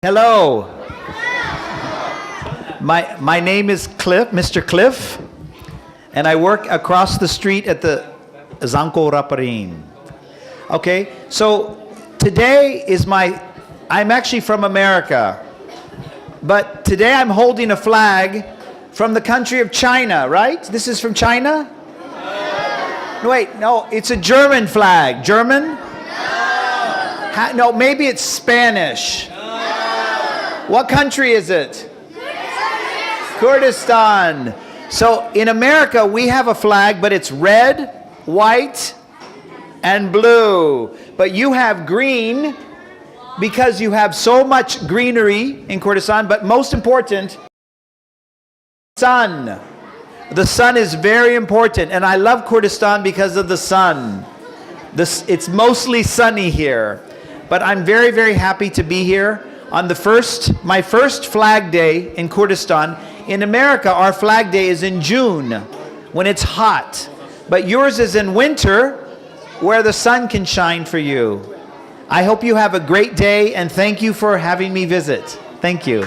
Hello. My name is Cliff, Mr. Cliff, and I work across the street at the Zangko Raparin. Okay, so today is I'm actually from America, but today I'm holding a flag from the country of China, right? This is from China? No, wait, no, it's a German flag. German? No, maybe it's Spanish. What country is it? Kurdistan. So in America, we have a flag, but it's red, white, and blue. But you have green because you have so much greenery in Kurdistan, but most important, sun. The sun is very important, and I love Kurdistan because of the sun. It's mostly sunny here, but I'm very, very happy to be here on my first Flag Day in Kurdistan. In America, our Flag Day is in June when it's hot, but yours is in winter where the sun can shine for you. I hope you have a great day, and thank you for having me visit. Thank you.